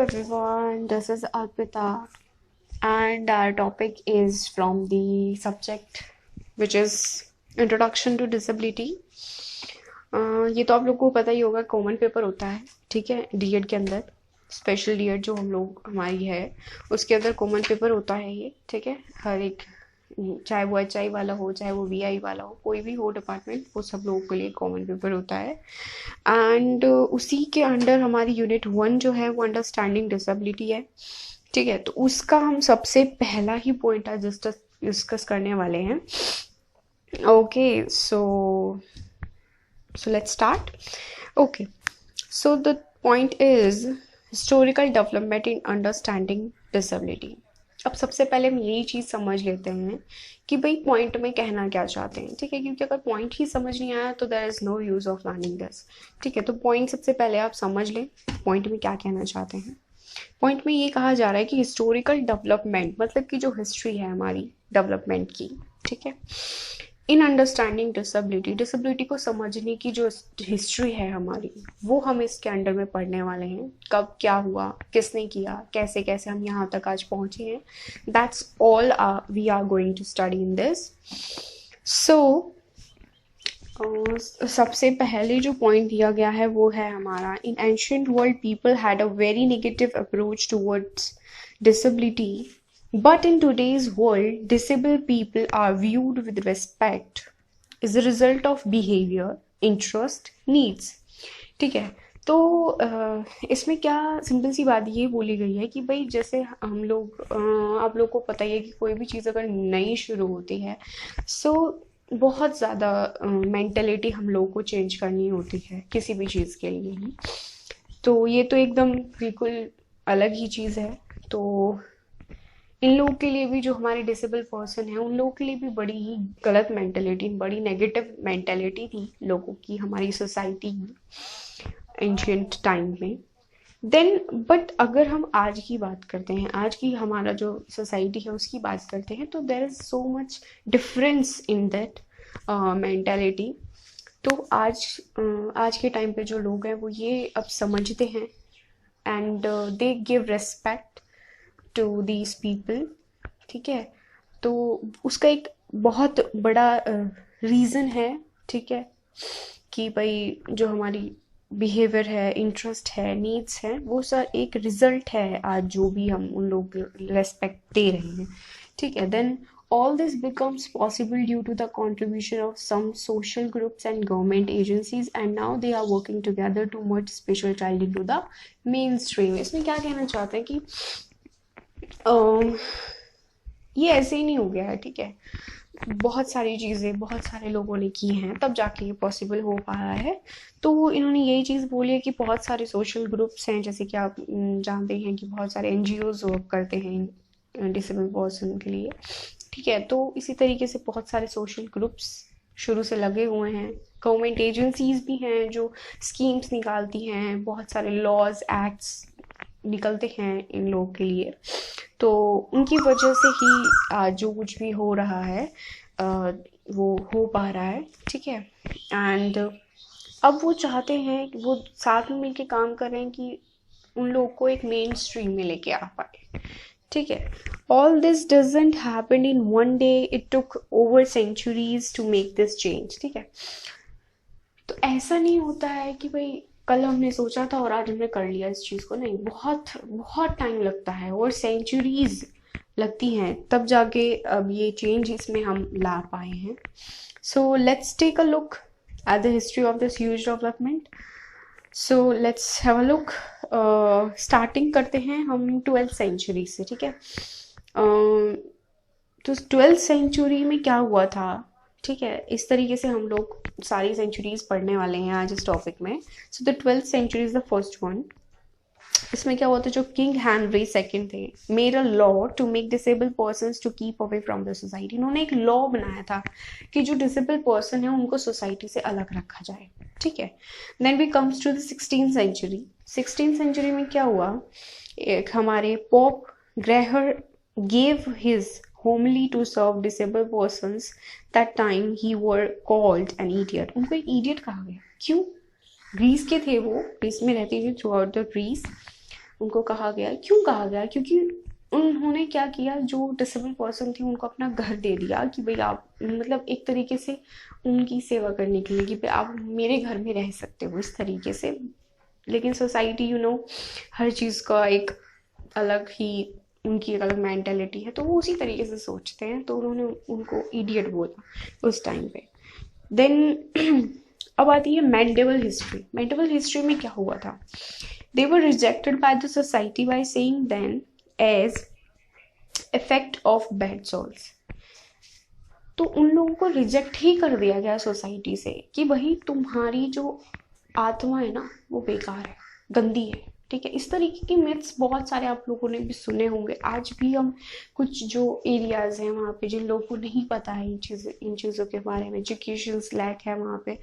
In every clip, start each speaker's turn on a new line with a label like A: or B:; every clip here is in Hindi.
A: everyone, this is Arpita, and our topic is from the subject which is Introduction to Disability. ये तो आप लोग को पता ही होगा, कॉमन पेपर होता है, ठीक है, डीएड के अंदर। स्पेशल डीएड जो हम लोग हमारी है उसके अंदर कॉमन पेपर होता है ये, ठीक है। हर एक, चाहे वो एचआई वाला हो, चाहे वो वीआई वाला हो, कोई भी हो डिपार्टमेंट, वो सब लोगों के लिए कॉमन पेपर होता है। एंड उसी के अंडर हमारी यूनिट 1 जो है वो अंडरस्टैंडिंग डिसेबिलिटी है, ठीक है। तो उसका हम सबसे पहला ही पॉइंट आज डिस्कस करने वाले हैं। Okay, so let's start. Okay, so the point is historical development in understanding disability. अब सबसे पहले हम यही चीज़ समझ लेते हैं कि भाई पॉइंट में कहना क्या चाहते हैं, ठीक है। क्योंकि अगर पॉइंट ही समझ नहीं आया तो there is no use of learning this, ठीक है। तो पॉइंट सबसे पहले आप समझ लें, पॉइंट में क्या कहना चाहते हैं। पॉइंट में ये कहा जा रहा है कि हिस्टोरिकल डेवलपमेंट मतलब कि जो हिस्ट्री है हमारी डेवलपमेंट की, ठीक है, इन अंडरस्टैंडिंग डिसेबिलिटी को समझने की जो हिस्ट्री है हमारी, वो हम इसके अंडर में पढ़ने वाले हैं। कब क्या हुआ, किसने किया, कैसे कैसे हम यहाँ तक आज पहुँचे हैं, that's all we are going to study in this. So सबसे पहले जो पॉइंट दिया गया है वो है हमारा, इन ancient world people had a very negative approach towards disability, but in today's world disabled people are viewed with respect as a result of behavior, interest, needs, ठीक है। तो इसमें क्या सिंपल सी बात ये बोली गई है कि भाई जैसे हम लोग, आप लोग को पता ही है कि कोई भी चीज़ अगर नई शुरू होती है सो बहुत ज़्यादा मेंटलिटी हम लोग को चेंज करनी होती है किसी भी चीज़ के लिए ही। तो ये तो एकदम बिल्कुल अलग ही चीज़ है। तो इन लोगों के लिए भी, जो हमारे डिसेबल पर्सन है, उन लोगों के लिए भी बड़ी ही गलत मेंटेलिटी, बड़ी नेगेटिव मेंटेलिटी थी लोगों की, हमारी सोसाइटी की एंशियंट टाइम में। देन बट अगर हम आज की बात करते हैं, आज की हमारा जो सोसाइटी है उसकी बात करते हैं, तो there is so much difference in that mentality. तो आज के टाइम पे जो लोग हैं वो ये अब समझते हैं and they give respect to these people, ठीक है। तो उसका एक बहुत बड़ा रीज़न है, ठीक है, कि भाई जो हमारी बिहेवियर है, इंटरेस्ट है, नीड्स है, वो सर एक रिजल्ट है आज जो भी हम उन लोग रेस्पेक्ट दे रहे हैं, ठीक है। Then all this becomes possible due to the contribution of some social groups and government agencies, and now they are working together to merge special child into the mainstream. इसमें क्या कहना चाहते हैं कि ये ऐसे ही नहीं हो गया है, ठीक है। बहुत सारी चीज़ें बहुत सारे लोगों ने की हैं तब जाके ये पॉसिबल हो पा रहा है। तो इन्होंने यही चीज़ बोली है कि बहुत सारे सोशल ग्रुप्स हैं, जैसे कि आप जानते हैं कि बहुत सारे एनजीओज वर्क करते हैं डिसेबल पर्सन के लिए, ठीक है। तो इसी तरीके से बहुत सारे सोशल ग्रुप्स शुरू से लगे हुए हैं, गवर्नमेंट एजेंसीज भी हैं जो स्कीम्स निकालती हैं, बहुत सारे लॉज एक्ट्स निकलते हैं इन लोगों के लिए। तो उनकी वजह से ही आज जो कुछ भी हो रहा है वो हो पा रहा है, ठीक है। एंड अब वो चाहते हैं, वो साथ में मिलकर काम कर रहे हैं कि उन लोगों को एक मेन स्ट्रीम में लेके आ पाए, ठीक है। All this doesn't happen in one day, it took over centuries to make this change, ठीक है। तो ऐसा नहीं होता है कि भाई कल हमने सोचा था और आज हमने कर लिया इस चीज़ को, नहीं, बहुत बहुत टाइम लगता है और सेंचुरीज लगती हैं तब जाके अब ये चेंज इसमें हम ला पाए हैं। So let's take a look at the history of this huge development. So let's have a look. Starting करते हैं हम 12th सेंचुरी से, ठीक है। तो 12th सेंचुरी में क्या हुआ था, ठीक है, इस तरीके से हम लोग सारी सेंचुरीज पढ़ने वाले हैं आज इस टॉपिक में। So the 12th century is the first one. इसमें क्या हुआ था, जो किंग हेनरी सेकंड थे, made a law to make disable persons to keep away from the society. इन्होंने एक लॉ बनाया था कि जो डिसेबल पर्सन है उनको सोसाइटी से अलग रखा जाए, ठीक है। Then we comes to the 16th century. 16th century में क्या हुआ, एक हमारे pope Gregor gave his homily to serve disabled persons. That time he were called an idiot. उनको एक idiot कहा गया, क्यों? ग्रीस के थे वो, ग्रीस में रहती थी थ्रू आउट द ग्रीस। उनको कहा गया, क्यों कहा गया, क्योंकि उन्होंने क्या किया, जो डिसेबल पर्सन थी उनको अपना घर दे दिया कि भाई आप, मतलब एक तरीके से उनकी सेवा करने के लिए कि भाई आप मेरे घर में रह सकते हो इस तरीके से। लेकिन सोसाइटी हर चीज़ का एक अलग ही, उनकी एक अलग मेंटेलिटी है, तो वो उसी तरीके से सोचते हैं, तो उन्होंने उनको इडियट बोला उस टाइम पे। देन अब आती है मेंडेवल हिस्ट्री। मेंडेवल हिस्ट्री में क्या हुआ था, they were rejected by the society by saying then as effect of bad souls. तो उन लोगों को रिजेक्ट ही कर दिया गया सोसाइटी से कि भाई तुम्हारी जो आत्मा है ना वो बेकार है, गंदी है, ठीक है। इस तरीके के मिथ्स बहुत सारे आप लोगों ने भी सुने होंगे। आज भी हम कुछ जो एरियाज हैं वहाँ पे जिन लोगों को नहीं पता है इन चीज़ों के बारे में, एजुकेशन लैक है वहाँ पे,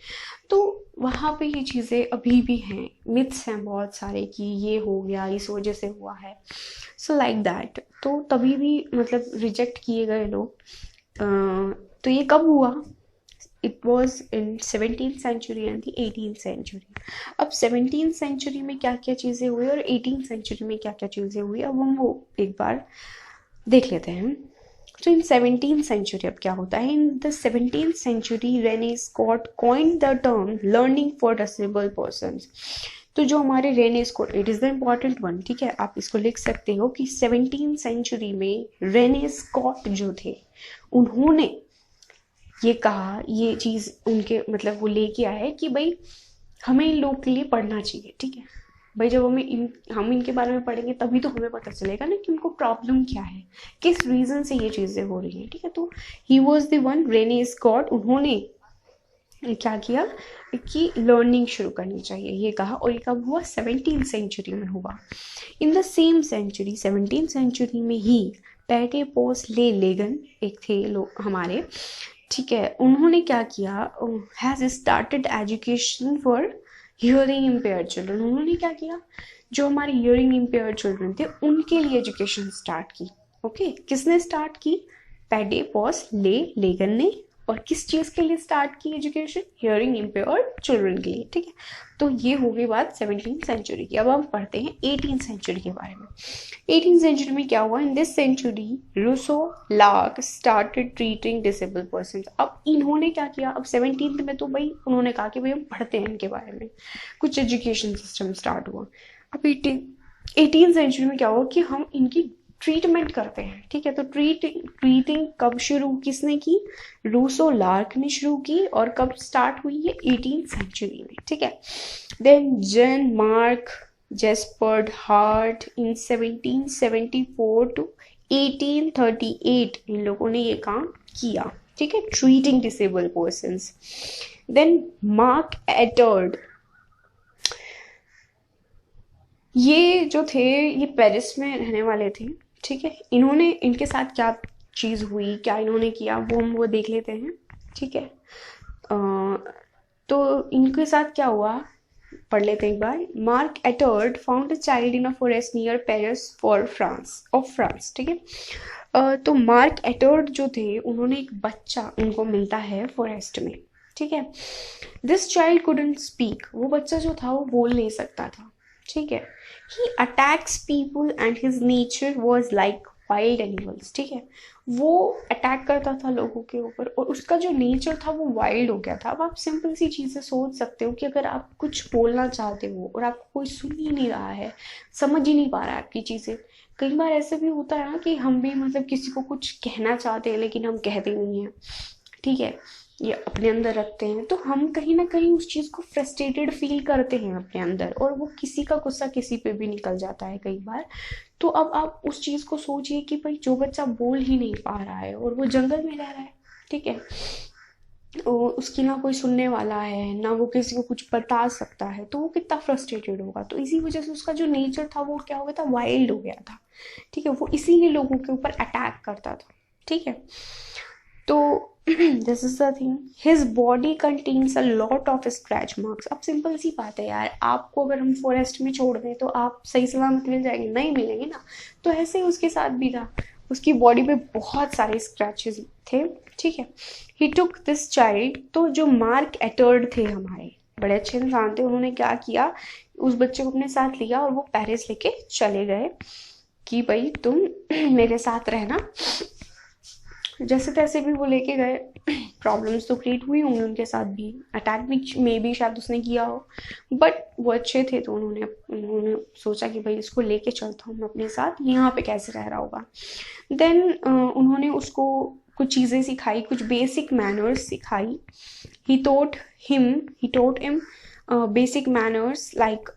A: तो वहाँ पे ये चीज़ें अभी भी हैं, मिथ्स हैं बहुत सारे कि ये हो गया इस वजह से हुआ है, सो लाइक दैट। तो तभी भी मतलब रिजेक्ट किए गए लोग। तो ये कब हुआ, it was in 17th century and the 18th century. अब 17th सेंचुरी में क्या क्या चीज़ें हुई और 18th सेंचुरी में क्या क्या चीज़ें हुई, अब हम वो एक बार देख लेते हैं। तो इन 17th सेंचुरी अब क्या होता है, in the 17th century Rene Scott coined the term learning for disable persons. तो जो हमारे Rene Scott, it is the important one, ठीक है, आप इसको लिख सकते हो कि 17th सेंचुरी में रेने स्कॉट जो थे उन्होंने ये कहा, ये चीज़ उनके मतलब वो लेके आए कि भाई हमें इन लोगों के लिए पढ़ना चाहिए, ठीक है। भाई जब हम इनके बारे में पढ़ेंगे तभी तो हमें पता चलेगा ना कि उनको प्रॉब्लम क्या है, किस रीज़न से ये चीज़ें हो रही हैं, ठीक है। तो he was the one, Rene Scott, उन्होंने क्या किया कि लर्निंग शुरू करनी चाहिए ये कहा, और ये कब हुआ, 17th सेंचुरी में हुआ। In the same century 17th century में ही पैटे पोस ले लेगन एक थे लोग हमारे, ठीक है, उन्होंने क्या किया, has started education for hearing impaired children. उन्होंने क्या किया, जो हमारे हियरिंग इम्पेयर्ड चिल्ड्रन थे उनके लिए एजुकेशन स्टार्ट की। ओके, किसने स्टार्ट की, पैडे पॉस ले लेगन ने, और किस चीज़ के लिए स्टार्ट की एजुकेशन, हियरिंग इम्पेयर्ड चिल्ड्रन के लिए, ठीक है। तो ये हो गई बात 17th सेंचुरी की। अब हम पढ़ते हैं 18th सेंचुरी के बारे में। 18th सेंचुरी में क्या हुआ, in this century Rousseau Locke started treating disable person. अब इन्होंने क्या किया, अब 17th में तो भाई उन्होंने कहा कि भाई हम पढ़ते हैं इनके बारे में, कुछ एजुकेशन सिस्टम स्टार्ट हुआ। अब 18th सेंचुरी में क्या हुआ कि हम इनकी ट्रीटमेंट करते हैं, ठीक है। तो ट्रीटिंग कब शुरू किसने की, रूसो लार्क ने शुरू की, और कब स्टार्ट हुई है, 18th सेंचुरी में, ठीक है। Then Jean Marc Gaspard Itard in 1774 to 1838 इन लोगों ने ये काम किया, ठीक है, treating disable persons. Then Marc Itard, ये जो थे ये पेरिस में रहने वाले थे, ठीक है। इन्होंने, इनके साथ क्या चीज़ हुई, क्या इन्होंने किया, वो हम वो देख लेते हैं, ठीक है। तो इनके साथ क्या हुआ पढ़ लेते हैं एक बार। Marc Itard found a child in a forest near Paris for France, ठीक है। तो मार्क एटर्ड जो थे उन्होंने एक बच्चा उनको मिलता है फॉरेस्ट में, ठीक है। दिस चाइल्ड कुडंट स्पीक, वो बच्चा जो था वो बोल नहीं सकता था, ठीक है। He attacks people and his nature was like wild animals, ठीक है। वो अटैक करता था लोगों के ऊपर और उसका जो नेचर था वो वाइल्ड हो गया था। अब आप सिंपल सी चीज़ें सोच सकते हो कि अगर आप कुछ बोलना चाहते हो और आपको कोई सुन ही नहीं रहा है, समझ ही नहीं पा रहा है आपकी चीज़ें, कई बार ऐसे भी होता है ना कि हम भी मतलब किसी को कुछ कहना चाहते हैं लेकिन हम कहते नहीं हैं, ठीक है, ये अपने अंदर रखते हैं, तो हम कहीं ना कहीं उस चीज़ को फ्रस्ट्रेटेड फील करते हैं अपने अंदर, और वो किसी का गुस्सा किसी पे भी निकल जाता है कई बार। तो अब आप उस चीज़ को सोचिए कि भाई जो बच्चा बोल ही नहीं पा रहा है और वो जंगल में रह रहा है, ठीक है, और उसकी ना कोई सुनने वाला है ना वो किसी को कुछ बता सकता है, तो वो कितना फ्रस्ट्रेटेड होगा। तो इसी वजह से उसका जो नेचर था वो क्या हो गया था, वाइल्ड हो गया था, ठीक है। वो इसीलिए लोगों के ऊपर अटैक करता था, ठीक है। तो this is the thing, his body contains a lot of scratch marks. अब सिंपल सी बात है यार, आपको अगर हम फॉरेस्ट में छोड़ दें तो आप सही सलामत मिल जाएंगे, नहीं मिलेंगे ना। तो ऐसे ही उसके साथ भी था, उसकी बॉडी पे बहुत सारे स्क्रैचेस थे, ठीक है। ही टुक दिस चाइल्ड, तो जो मार्क एटर्ड थे हमारे, बड़े अच्छे इंसान थे। उन्होंने क्या किया, उस बच्चे को अपने साथ लिया और वो पेरिस लेके चले गए कि भाई तुम मेरे साथ रहना। जैसे तैसे भी वो लेके गए। प्रॉब्लम्स तो क्रिएट हुई होंगी उनके साथ भी, अटैक भी मे बी शायद उसने किया हो, बट वो अच्छे थे तो उन्होंने सोचा कि भाई इसको लेके चलता हूँ मैं अपने साथ, यहाँ पे कैसे रह रहा होगा। देन उन्होंने उसको कुछ चीज़ें सिखाई, कुछ बेसिक मैनर्स सिखाई। he taught he taught him basic manners like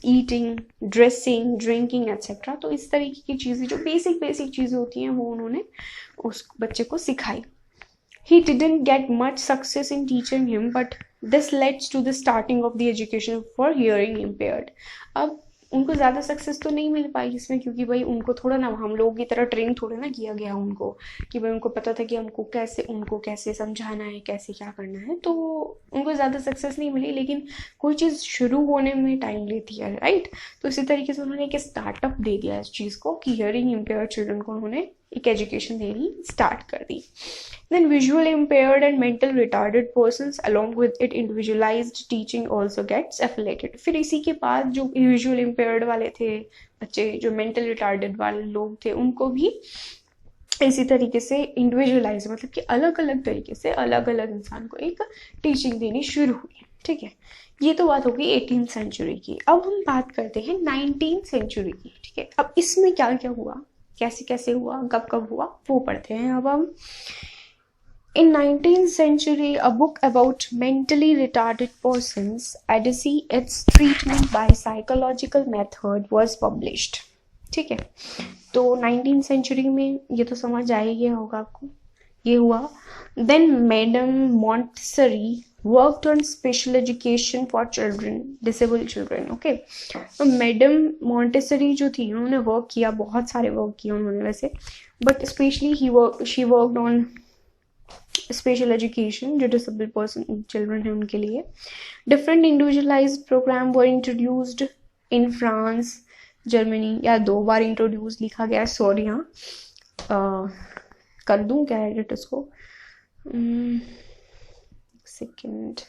A: eating, dressing, drinking etc। तो इस तरीके की चीज़ें जो बेसिक चीज़ें होती हैं वो उन्होंने उस बच्चे को सिखाई। He didn't get much success in teaching him, but this led to the starting of the education for hearing impaired। अब उनको ज़्यादा सक्सेस तो नहीं मिल पाई इसमें, क्योंकि भाई उनको थोड़ा ना हम लोगों की तरह ट्रेन थोड़ा ना किया गया उनको, कि भाई उनको पता था कि उनको कैसे समझाना है, कैसे क्या करना है, तो उनको ज़्यादा सक्सेस नहीं मिली। लेकिन कोई चीज़ शुरू होने में टाइम लेती है, राइट। तो इसी तरीके से उन्होंने एक स्टार्टअप दे दिया इस चीज़ को कि हियरिंग इम्पेयर्ड चिल्ड्रन को उन्होंने एक एजुकेशन देनी स्टार्ट कर दी। Then visual impaired and mental retarded persons along with it individualized teaching also gets affiliated। फिर इसी के बाद जो visual impaired वाले थे बच्चे, जो mental retarded वाले लोग थे, उनको भी इसी तरीके से इंडिविजुअलाइज, मतलब कि अलग अलग तरीके से अलग अलग इंसान को एक टीचिंग देनी शुरू हुई। ठीक है, ये तो बात होगी 18th सेंचुरी की। अब हम बात करते हैं 19th सेंचुरी की। ठीक है, अब इसमें क्या क्या हुआ, कैसे कैसे हुआ, कब कब हुआ, वो पढ़ते हैं अब हम। In 19th century, a book about mentally retarded persons, Odyssey, its treatment by psychological method was published। ठीक है, तो 19th सेंचुरी में ये तो समझ आ ही गया होगा आपको, ये हुआ। Then Madame Montessori worked on special education for children, disabled children। Okay, तो मैडम मॉन्टेसरी जो थी उन्होंने वर्क किया, बहुत सारे वर्क किए उन्होंने वैसे, but specially she worked on special education, जो डिसेबल पर्सन चिल्ड्रन है उनके लिए। Different individualized programme were introduced in France, Germany, या 2 बार इंट्रोड्यूस लिखा गया, सॉरी हाँ, कर दूं क्या एडिट इसको, सेकेंड,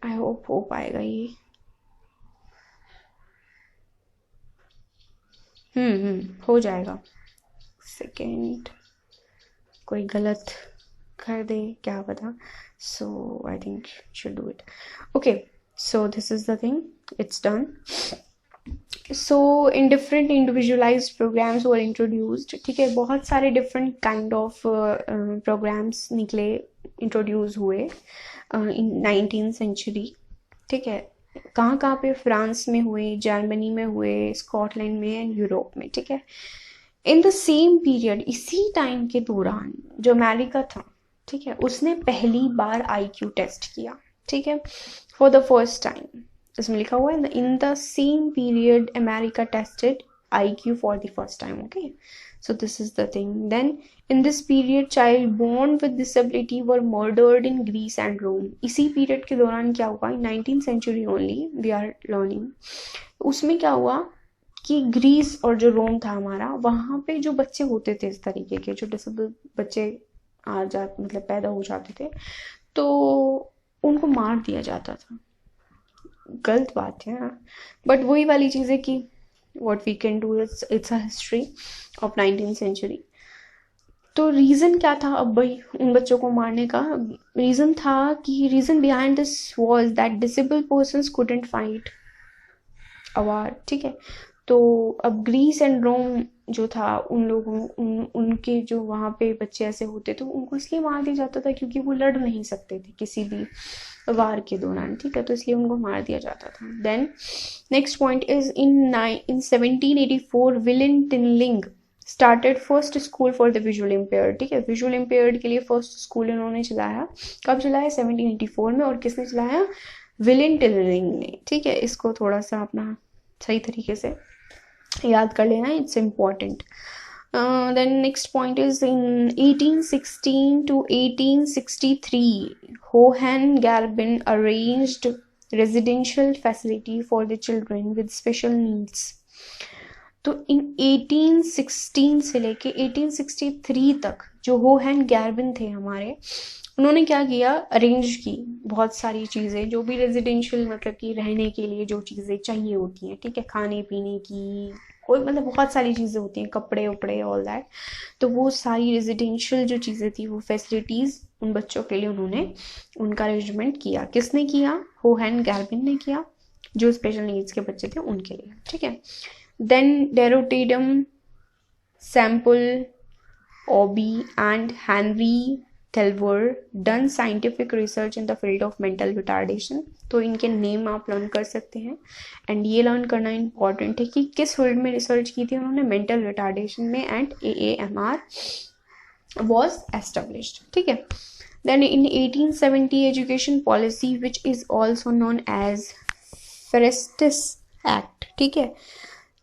A: आई होप हो पाएगा ये। हो जाएगा, सेकेंड, कोई गलत कर दे क्या पता, so I think should do it। Okay, so this is the thing, it's done। So in different individualized programs were introduced। ठीक है, बहुत सारे different kind of programs निकले, introduce हुए in 19th century। ठीक है, कहाँ पे, फ्रांस में हुए, जर्मनी में हुए, स्कॉटलैंड में एंड यूरोप में। ठीक है, इन द सेम पीरियड, इसी टाइम के दौरान जो अमेरिका था, ठीक है, उसने पहली बार IQ टेस्ट किया। ठीक है, फॉर द फर्स्ट टाइम, इसमें लिखा हुआ है in the same period America tested IQ for the first time. Okay, so this is the thing. Then in this period child born with disability were murdered in Greece and Rome. इसी पीरियड के दौरान क्या हुआ, in 19th century only we are learning, उसमें क्या हुआ कि ग्रीस और जो रोम था हमारा, वहाँ पे जो बच्चे होते थे इस तरीके के, जो डिसेबल बच्चे मतलब पैदा हो जाते थे, तो उनको मार दिया जाता था। गलत बात है ना, बट वही वाली चीज़ है कि what we can do, it's a history of 19th century. तो रीज़न क्या था अब भाई उन बच्चों को मारने का? रीज़न था कि reason behind this was that disable persons couldn't fight a war. ठीक है, तो अब ग्रीस एंड रोम जो था, उन लोगों उनके जो वहाँ पे बच्चे ऐसे होते तो उनको इसलिए मार दिया जाता था क्योंकि वो लड़ नहीं सकते थे किसी भी वार के दौरान। ठीक है, तो इसलिए उनको मार दिया जाता था। Then next point is in 1784 William Tinling started first school for the visual impaired. ठीक है, विजुअल इम्पेयर्ड के लिए फर्स्ट स्कूल इन्होंने चलाया। कब चलाया? 1784 में। और किसने चलाया? विलियम टिनलिंग ने। ठीक है, इसको थोड़ा सा अपना सही तरीके से याद कर लेना, it's important. Then next point is in 1816 to 1863 Hohengarben arranged residential facility for the children with special needs। तो इन 1816 से लेके 1863 तक जो होहेनगार्बन थे हमारे, उन्होंने क्या किया, अरेंज की बहुत सारी चीज़ें जो भी रेजिडेंशियल मतलब कि रहने के लिए जो चीज़ें चाहिए होती हैं, ठीक है, खाने पीने की कोई मतलब बहुत सारी चीज़ें होती हैं, कपड़े उपड़े ऑल दैट। तो वो सारी रेजिडेंशियल जो चीज़ें थी, वो फैसिलिटीज़ उन बच्चों के लिए उन्होंने उनका अरेंजमेंट किया। किसने किया, होहेन गैल्विन ने किया, जो स्पेशल नीड्स के बच्चे थे उनके लिए, ठीक है। देन डेरोटेडम sample OB and Henry Telwar done scientific research in the field of mental retardation. तो इनके नेम आप लर्न कर सकते हैं, एंड ये लर्न करना इम्पॉर्टेंट है कि किस फील्ड में रिसर्च की थी उन्होंने, मेंटल रिटार्डेशन में, एंड AAMR was established, ठीक है। Then in 1870 education policy which is also known as Ferestis Act, ठीक है,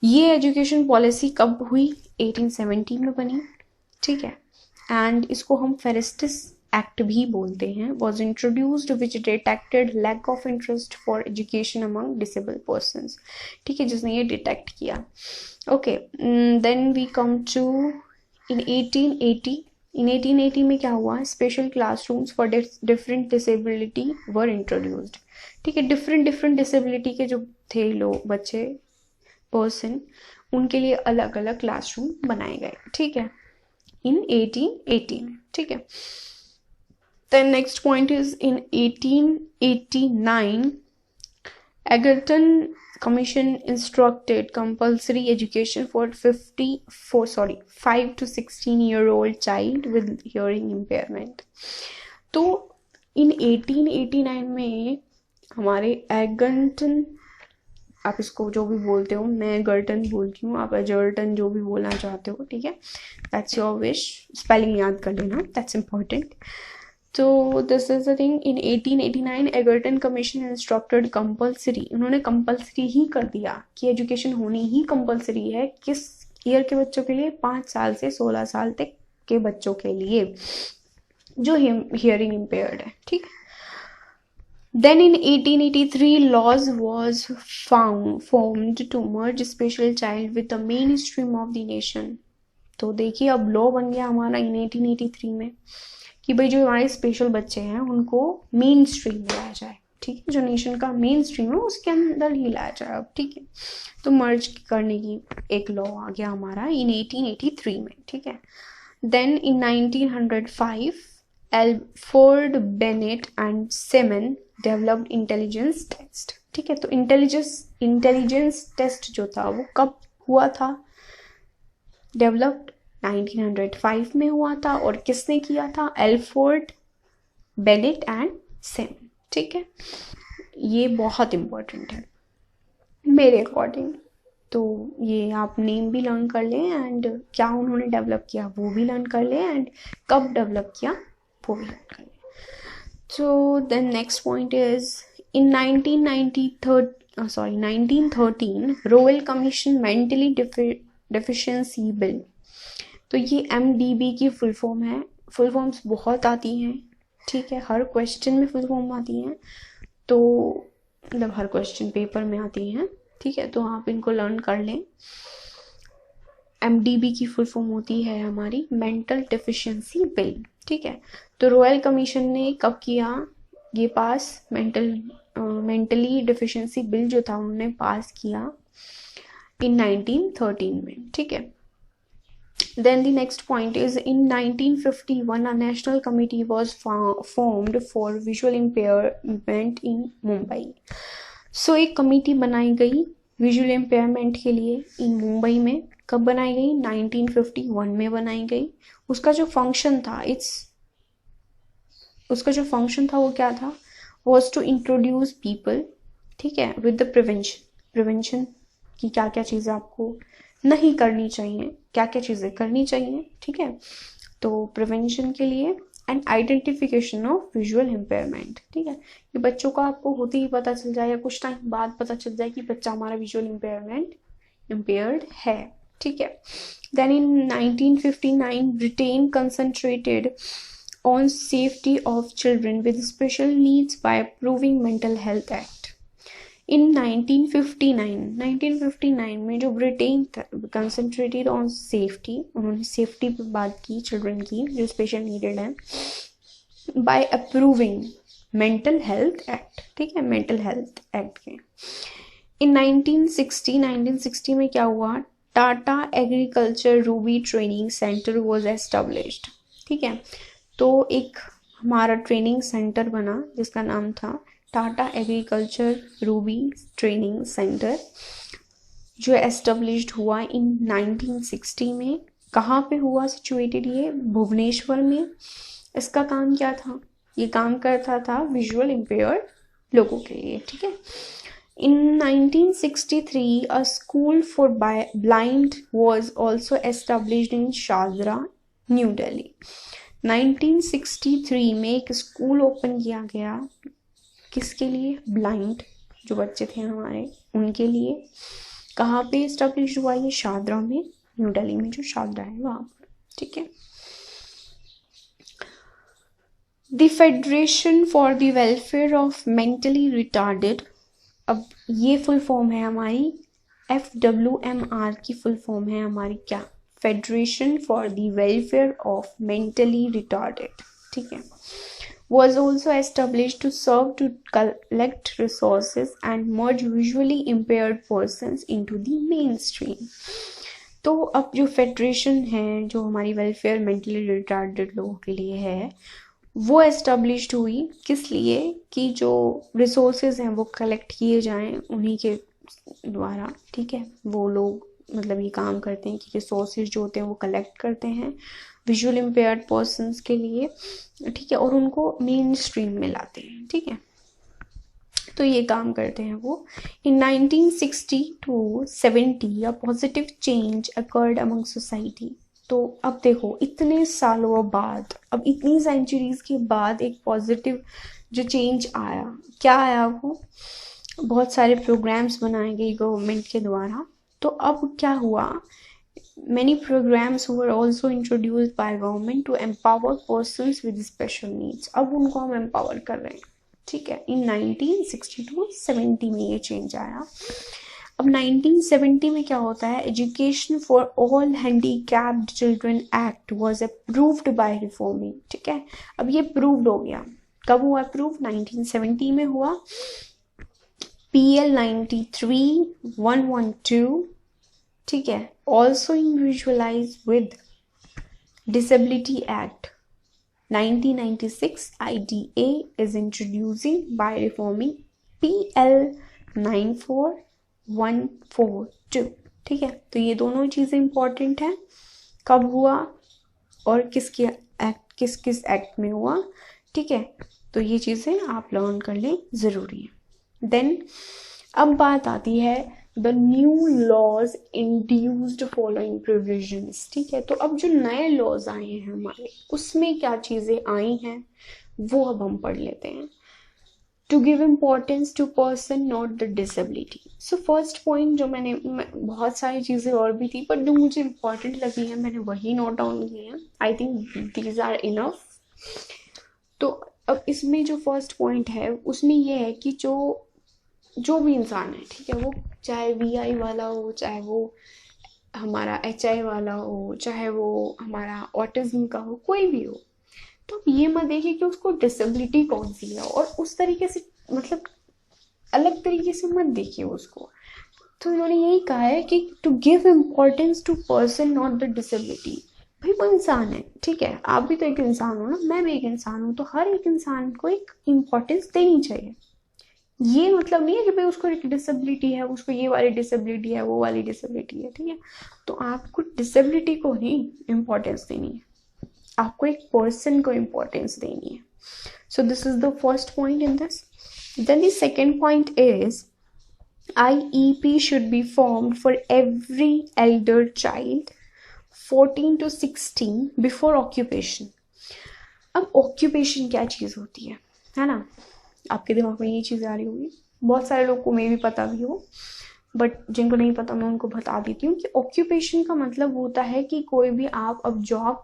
A: ये एजुकेशन पॉलिसी कब हुई, 1870 में बनी, ठीक है, एंड इसको हम फेरेस्टिस एक्ट भी बोलते हैं। was introduced which detected lack of interest for education among disabled persons, ठीक है, जिसने ये डिटेक्ट किया। Okay, then we come to in 1880 में क्या हुआ, special classrooms for different disability were introduced, ठीक है, डिफरेंट डिसेबिलिटी के जो थे लोग, बच्चे, पर्सन, उनके लिए अलग अलग क्लासरूम बनाए गए, ठीक है, इन 1880 में, ठीक है। Then next point is in 1889 Egerton Commission instructed compulsory education for 5 to 16-year-old child with hearing impairment. तो इन 1889 में हमारे एगर्टन, आप इसको जो भी बोलते हो, मैं गर्टन बोलती हूँ, आप एजर्टन जो भी बोलना चाहते हो, ठीक है, दैट्स योर विश, स्पेलिंग याद कर लेना, दैट्स इम्पॉर्टेंट। तो this is the thing, in 1889 Egerton commission instructed compulsory, उन्होंने कंपल्सरी ही कर दिया कि एजुकेशन होनी ही कंपल्सरी है, किस ईयर के बच्चों के लिए, 5 साल से 16 साल तक के बच्चों के लिए जो हियरिंग इम्पेयर्ड है, ठीक। Then in 1883 laws was formed to merge special child with the mainstream of the nation. तो देखिए अब लॉ बन गया हमारा इन 1883 में कि भाई जो हमारे स्पेशल बच्चे हैं उनको मेन स्ट्रीम में लाया जाए, ठीक है, जो नेशन का मेन स्ट्रीम है उसके अंदर ही लाया जाए अब, ठीक है। तो मर्ज करने की एक लॉ आ गया हमारा इन 1883 में, ठीक है। Then in 1905 Alfred Binet and Simon developed intelligence test, ठीक है। तो इंटेलिजेंस टेस्ट जो था वो कब हुआ था, डेवलप्ड 1905 में हुआ था, और किसने किया था, एल्फ्रेड बेनेट एंड सेमन, ठीक है। ये बहुत इंपॉर्टेंट है मेरे अकॉर्डिंग, तो ये आप नेम भी लर्न कर लें, एंड क्या उन्होंने डेवलप किया वो भी लर्न कर लें, एंड कब डेवलप किया वो भी लर्न कर लें। So the next point is in 1913 Royal Commission Mentally Deficiency Bill। तो ये MDB की फुल फॉर्म है, फुल फॉर्म्स बहुत आती हैं, ठीक है, हर क्वेश्चन में फुल फॉर्म आती हैं, तो मतलब हर क्वेश्चन पेपर में आती हैं, ठीक है, तो आप इनको लर्न कर लें। MDB की फुल फॉर्म होती है हमारी मेंटल डिफिशिएंसी बिल, ठीक है। तो रॉयल कमीशन ने कब किया ये पास, मेंटली डिफिशिएंसी बिल जो था उन्होंने पास किया इन 1913 में, ठीक है। Then the next point is in 1951 a national committee was formed for visual impairment in Mumbai। So एक कमेटी बनाई गई विजुअल इम्पेयरमेंट के लिए इन मुंबई में, कब बनाई गई, 1951 में बनाई गई। उसका जो फंक्शन था वो क्या था, was to introduce people, ठीक है, with the prevention की क्या क्या चीज़ें आपको नहीं करनी चाहिए, क्या क्या चीज़ें करनी चाहिए, ठीक है, तो प्रिवेंशन के लिए, and identification of visual impairment, ठीक है, कि बच्चों का आपको होते ही पता चल जाए या कुछ टाइम बाद पता चल जाए कि बच्चा हमारा विजुअल इम्पेयर्ड है, ठीक है। Then in 1959 Britain concentrated on safety of children with special needs by approving Mental Health Act। In 1959 में जो ब्रिटेन कंसंट्रेटेड ऑन सेफ्टी, उन्होंने सेफ्टी पे बात की चिल्ड्रन की जो स्पेशल नीडेड हैं, by approving mental health act, ठीक है, मेंटल हेल्थ एक्ट के। इन 1960 में क्या हुआ, Tata agriculture Ruby training centre was established, ठीक है। तो एक हमारा ट्रेनिंग सेंटर बना जिसका नाम था Tata agriculture Ruby training centre, जो एस्टेब्लिश्ड हुआ इन 1960 में। कहाँ पे हुआ सिचुएटेड, ये भुवनेश्वर में। इसका काम क्या था, ये काम करता था विजुअल इम्पेयर्ड लोगों के लिए, ठीक है। In 1963, a school for blind was also established in Shadra, New Delhi. 1963 में एक स्कूल ओपन किया गया, किसके लिए, ब्लाइंड जो बच्चे थे हमारे उनके लिए। कहाँ पे एस्टेब्लिश हुआ ये, शादरा में, न्यू दिल्ली में जो शादरा है वहाँ पर, ठीक है। The federation for the welfare of mentally retarded, अब ये फुल फॉर्म है हमारी FWMR की फुल फॉर्म है हमारी क्या, federation for the welfare of mentally retarded, ठीक है। was also established to serve to collect resources and merge visually impaired persons into the mainstream. तो अब जो फेडरेशन है जो हमारी वेलफेयर मेंटली रिटार्डेड लोगों के लिए है, वो एस्टेब्लिश्ड हुई किस लिए, कि जो रिसोर्सेज हैं वो कलेक्ट किए जाएं उन्हीं के द्वारा, ठीक है। वो लोग मतलब ये काम करते हैं कि रिसोर्सेज जो होते हैं वो कलेक्ट करते हैं विजुअल इम्पेयर्ड पर्सन्स के लिए, ठीक है, और उनको मेन स्ट्रीम में लाते हैं, ठीक है। तो ये काम करते हैं वो। इन 1960 to 70 a positive change occurred among society. तो अब देखो इतने सालों बाद, अब इतनी सेंचुरीज के बाद एक पॉजिटिव जो चेंज आया, क्या आया वो, बहुत सारे प्रोग्राम्स बनाए गए गवर्नमेंट के द्वारा। तो अब क्या हुआ, many programs were also introduced by government to empower persons with special needs. अब उनको हम empower कर रहे हैं, ठीक है। इन 1960 to 70 में ये चेंज आया। अब 1970 में क्या होता है, education for all handicapped children act was approved by reforming, ठीक है। अब ये प्रूव्ड हो गया, कब हुआ अप्रूव, 1970 में हुआ। PL 93-112, ठीक है। Also individualise with disability act 1996 IDA is introducing by reforming PL 94-142, ठीक है। तो ये दोनों चीजें इंपॉर्टेंट हैं, कब हुआ और किसके एक्ट, किस किस एक्ट में हुआ, ठीक है। तो ये चीजें आप लर्न कर लें, जरूरी है। देन अब बात आती है the new laws induced following provisions, ठीक है। तो अब जो नए लॉज आए हैं हमारे, उसमें क्या चीजें आई हैं वो अब हम पढ़ लेते हैं। To give importance to person not the disability. So first point जो मैंने, बहुत सारी चीजें और भी थी पर जो मुझे इम्पोर्टेंट लगी है मैंने वही नोट डाउन किए हैं। I think these are enough. तो अब इसमें जो फर्स्ट पॉइंट है उसमें ये है कि जो भी इंसान है, ठीक है, वो चाहे VI वाला हो, चाहे वो हमारा HI वाला हो, चाहे वो हमारा ऑटिज्म का हो, कोई भी हो, तो ये मत देखिए कि उसको डिसेबिलिटी कौन सी है और उस तरीके से, मतलब अलग तरीके से मत देखिए उसको। तो इन्होंने यही कहा है कि to give importance to person not the disability. भाई वो इंसान है, ठीक है, आप भी तो एक इंसान हो ना, मैं भी एक इंसान हूँ, तो हर एक इंसान को एक इम्पोर्टेंस देनी चाहिए। ये मतलब नहीं है कि भाई उसको एक डिसेबिलिटी है, उसको ये वाली डिसेबिलिटी है, वो वाली डिसेबिलिटी है, ठीक है। तो आपको डिसेबिलिटी को ही इम्पोर्टेंस देनी है, आपको एक पर्सन को इम्पोर्टेंस देनी है। So this is the first point in this. Then the second point is IEP should be formed for every elder child 14 to 16 before occupation. अब occupation क्या चीज होती है ना, आपके दिमाग में ये चीज़ आ रही होगी, बहुत सारे लोग को मे भी पता भी हो, बट जिनको नहीं पता मैं उनको बता देती हूँ कि ऑक्यूपेशन का मतलब होता है कि कोई भी आप अब जॉब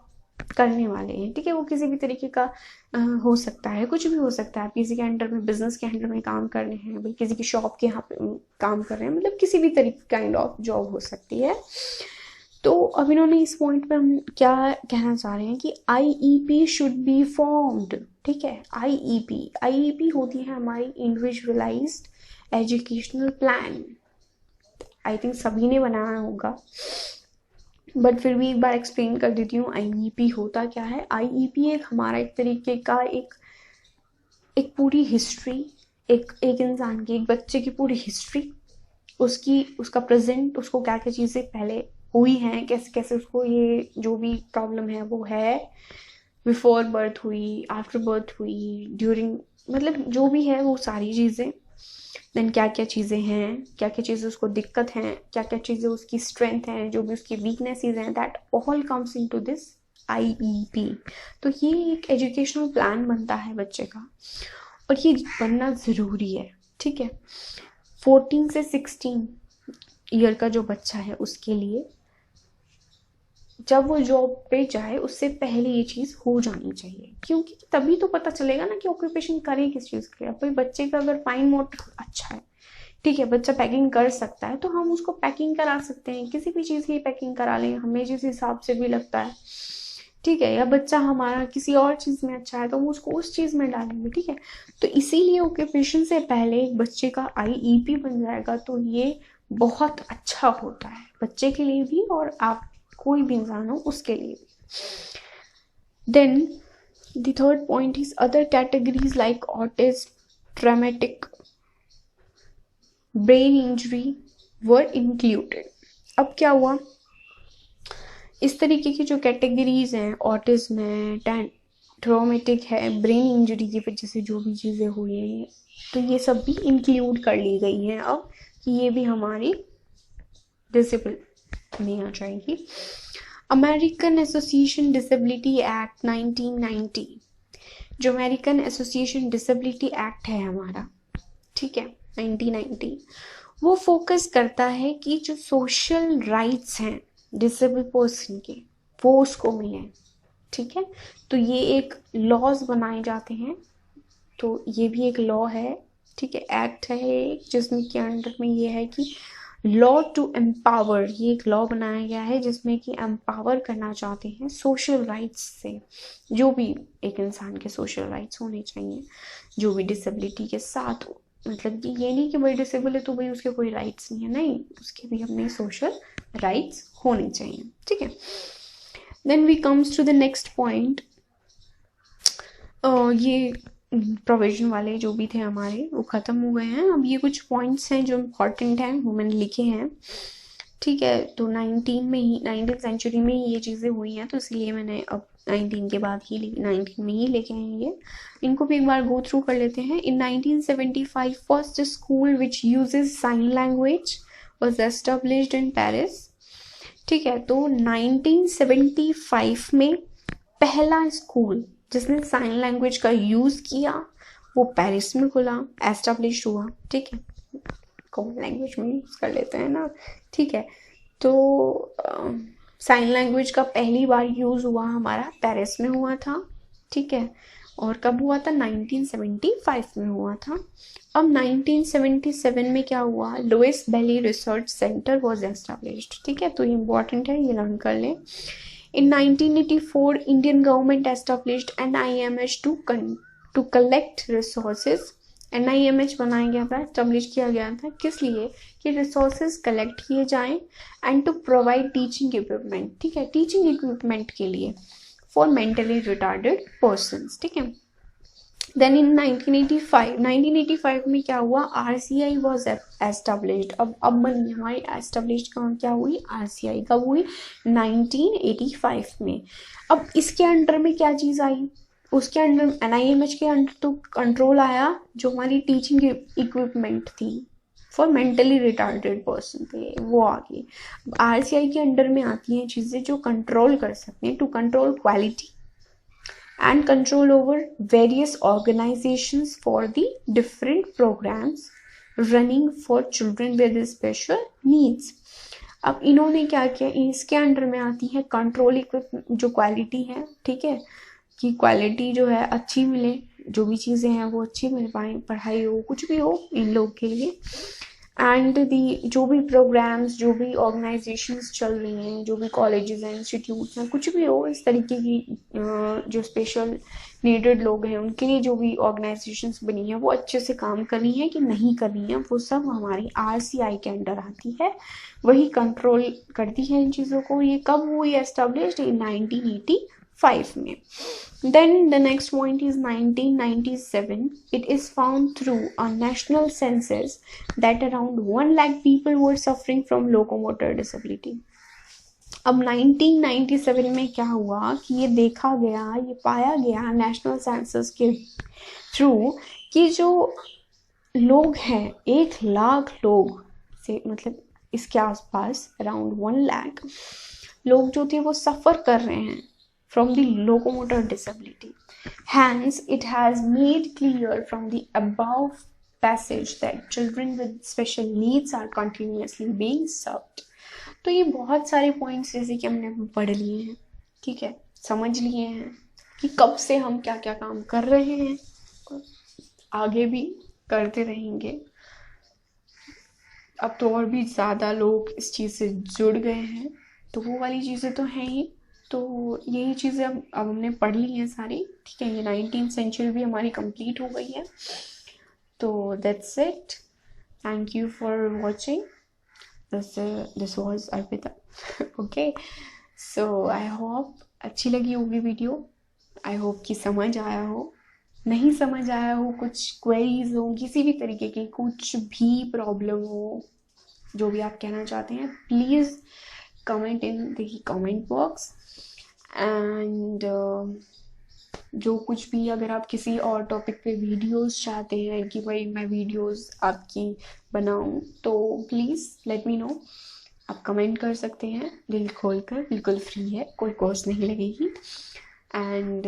A: करने वाले हैं, ठीक है। वो किसी भी तरीके का हो सकता है, कुछ भी हो सकता है। आप किसी के अंडर में, बिजनेस के अंडर में काम कर रहे हैं, भाई किसी की शॉप के यहाँ पे काम कर रहे हैं, मतलब किसी भी तरीके काइंड ऑफ जॉब हो सकती है। तो अब इन्होंने इस पॉइंट पे हम क्या कहना चाह रहे हैं कि आईईपी शुड बी फॉर्म्ड। ठीक है, आईईपी होती है हमारी individualised educational plan. I think सभी ने बनाया होगा, बट फिर भी एक बार एक्सप्लेन कर देती हूँ आईईपी होता क्या है। आईईपी एक हमारा एक तरीके का एक पूरी हिस्ट्री, एक इंसान की, एक बच्चे की पूरी हिस्ट्री, उसका प्रेजेंट, उसको क्या क्या चीज़ें पहले हुई हैं, कैसे कैसे उसको ये जो भी प्रॉब्लम है वो है, बिफोर बर्थ हुई, आफ्टर बर्थ हुई, ड्यूरिंग, मतलब जो भी है वो सारी चीज़ें। देन क्या क्या चीज़ें हैं, क्या क्या चीज़ें उसको दिक्कत हैं, क्या क्या चीज़ें उसकी स्ट्रेंथ हैं, जो भी उसकी वीकनेसेस हैं, that all comes into this IEP. तो ये एक एजुकेशनल प्लान बनता है बच्चे का, और ये बनना ज़रूरी है। ठीक है, 14 से 16 ईयर का जो बच्चा है उसके लिए जब वो जॉब पे जाए उससे पहले ये चीज़ हो जानी चाहिए, क्योंकि तभी तो पता चलेगा ना कि ऑक्यूपेशन करे किस चीज़ के लिए। भाई बच्चे का अगर फाइन मोटर अच्छा है, ठीक है, बच्चा पैकिंग कर सकता है, तो हम उसको पैकिंग करा सकते हैं, किसी भी चीज़ की पैकिंग करा लें हमें जिस हिसाब से भी लगता है। ठीक है, या बच्चा हमारा किसी और चीज़ में अच्छा है तो हम उसको उस चीज़ में डालेंगे। ठीक है, तो इसीलिए ऑक्यूपेशन से पहले एक बच्चे का आईईपी बन जाएगा तो ये बहुत अच्छा होता है बच्चे के लिए भी, और आप कोई भी इंसान हो उसके लिए भी। Then the third point is other categories like autism, traumatic brain injury were included. अब क्या हुआ, इस तरीके की जो कैटेगरीज हैं, ऑटिज्म है, ट्रॉमेटिक है, ब्रेन इंजरी की वजह से जो भी चीज़ें हुई हैं, तो ये सब भी इंक्लूड कर ली गई हैं अब, कि ये भी हमारी डिसेबल में आ जाएगी। अमेरिकन एसोसिएशन डिसेबिलिटी एक्ट 1990, जो अमेरिकन एसोसिएशन डिसेबिलिटी एक्ट है हमारा, ठीक है, 1990, वो फोकस करता है कि जो सोशल राइट्स हैं डिसेबल पर्सन के वो उसको मिले। ठीक है, तो ये एक लॉज बनाए जाते हैं, तो ये भी एक लॉ है। ठीक है, एक्ट है एक, जिसमें के अंडर में ये है कि लॉ टू एम्पावर, ये एक लॉ बनाया गया है जिसमें कि एम्पावर करना चाहते हैं सोशल राइट्स से, जो भी एक इंसान के सोशल राइट्स होने चाहिए जो भी डिसेबिलिटी के साथ हो। मतलब कि ये नहीं कि भाई डिसेबल है तो भाई उसके कोई राइट्स नहीं है, नहीं, उसके भी अपने सोशल राइट्स होने चाहिए। ठीक है, then we comes to the next point. ये प्रोविजन वाले जो भी थे हमारे वो ख़त्म हो गए हैं। अब ये कुछ पॉइंट्स हैं जो इम्पॉर्टेंट हैं, वो मैंने लिखे हैं। ठीक है, तो 19th सेंचुरी में ये चीज़ें हुई हैं, तो इसलिए मैंने अब 19 के बाद ही 19 में ही लेके हैं ये। इनको भी एक बार गो थ्रू कर लेते हैं। In 1975 first school which uses sign language was established in Paris. ठीक है, तो 1975 में पहला स्कूल जिसने साइन लैंग्वेज का यूज़ किया वो पेरिस में खुला, एस्टेब्लिश हुआ। ठीक है, कॉमन लैंग्वेज में यूज़ कर लेते हैं ना। ठीक है, तो साइन लैंग्वेज का पहली बार यूज़ हुआ हमारा पेरिस में हुआ था। ठीक है, और कब हुआ था, 1975 में हुआ था। अब 1977 में क्या हुआ, Louis Braille research centre was established. ठीक है, तो ये इम्पॉर्टेंट है, ये लर्न कर लें। In 1984, Indian government established NIMH to collect resources. NIMH बनाया गया था, एस्टेब्लिश किया गया था, किस लिए, कि रिसोर्सेज कलेक्ट किए जाएं and to provide teaching equipment. ठीक है, टीचिंग इक्विपमेंट के लिए फॉर मेंटली रिटार्डेड पर्सन्स। ठीक है, देन इन 1985 में क्या हुआ, RCI वॉज एस्टेब्लिश्ड। अब बनी हमारी एस्टेब्लिश्ड क्या हुई, RCI कब हुई, 1985 में। अब इसके अंडर में क्या चीज़ आई, उसके अंडर NIMH के अंडर तो कंट्रोल आया जो हमारी टीचिंग इक्विपमेंट थी फॉर मेंटली रिटार्डेड पर्सन थे, वो आ गई। RCI के अंडर में आती हैं चीज़ें जो कंट्रोल कर सकते हैं, to control quality and control over various organizations for the different programs running for children with special needs. अब इन्होंने क्या किया, इसके अंडर में आती है कंट्रोल इक्विपमेंट, जो क्वालिटी है, ठीक है, कि क्वालिटी जो है अच्छी मिले, जो भी चीज़ें हैं वो अच्छी मिल पाए, पढ़ाई हो कुछ भी हो इन लोग के लिए। एंड दी जो भी प्रोग्राम्स, जो भी ऑर्गेनाइजेशंस चल रही हैं, जो भी कॉलेजेस हैं, इंस्टीट्यूट्स हैं, कुछ भी हो इस तरीके की जो स्पेशल नीडेड लोग हैं उनके लिए जो भी ऑर्गेनाइजेशंस बनी हैं वो अच्छे से काम कर रही हैं कि नहीं कर रही हैं, वो सब हमारी RCI के अंडर आती है, वही कंट्रोल करती है इन चीज़ों को। ये कब हुई एस्टेब्लिश्ड? इन 1985 में। Then the next point is 1997. It is found through a national census that around 1 lakh people were suffering from locomotor disability. अब 1997 में क्या हुआ कि ये देखा गया, ये पाया गया नेशनल सेंसस के थ्रू कि जो लोग हैं 1 लाख लोग से, मतलब इसके आसपास अराउंड 1 लाख लोग जो थे वो सफ़र कर रहे हैं from the locomotor disability. Hence, it has made clear from the above passage that children with special needs are continuously being served. तो ये बहुत सारे पॉइंट्स जैसे कि हमने पढ़ लिए हैं, ठीक है, समझ लिए हैं कि कब से हम क्या क्या काम कर रहे हैं, आगे भी करते रहेंगे। अब तो और भी ज़्यादा लोग इस चीज़ से जुड़ गए हैं, तो वो वाली चीज़ें तो हैं ही। तो यही चीज़ें अब हमने पढ़ ली हैं सारी, ठीक है। ये 19th सेंचुरी भी हमारी कंप्लीट हो गई है। तो that's it, thank you for watching, this was Arpita. Okay, so I hope अच्छी लगी होगी वीडियो, आई होप कि समझ आया हो। नहीं समझ आया हो, कुछ क्वेरीज हो, किसी भी तरीके की कुछ भी प्रॉब्लम हो, जो भी आप कहना चाहते हैं, please comment in the comment box. And जो कुछ भी, अगर आप किसी और टॉपिक पे वीडियोस चाहते हैं कि भाई मैं वीडियोस आपकी बनाऊं, तो प्लीज़ लेट मी नो। आप कमेंट कर सकते हैं दिल खोल कर, बिल्कुल फ्री है, कोई कॉस्ट नहीं लगेगी। एंड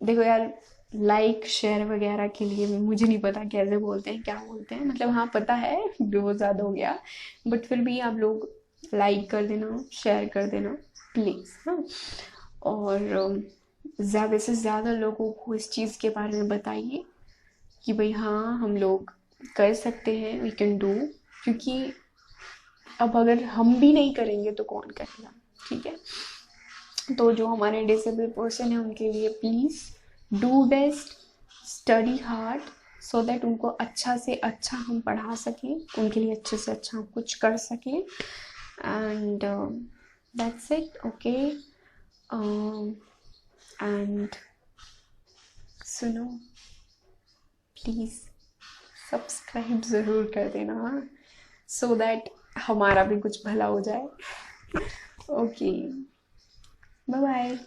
A: देखो यार, लाइक शेयर वगैरह के लिए मुझे नहीं पता कैसे बोलते हैं, क्या बोलते हैं, मतलब हाँ पता है, बहुत ज़्यादा हो गया, बट फिर भी आप लोग लाइक कर देना, शेयर कर देना प्लीज़, हाँ। और ज़्यादा से ज़्यादा लोगों को इस चीज़ के बारे में बताइए कि भाई हाँ हम लोग कर सकते हैं, वी कैन डू, क्योंकि अब अगर हम भी नहीं करेंगे तो कौन करेगा, ठीक है। तो जो हमारे डिसेबल पर्सन है उनके लिए please do best, study hard, so that उनको अच्छा से अच्छा हम पढ़ा सकें, उनके लिए अच्छे से अच्छा हम कुछ कर सकें। And that's it, okay. And सुनो, प्लीज़ सब्सक्राइब ज़रूर कर देना, सो दैट हमारा भी कुछ भला हो जाए। Okay, bye bye.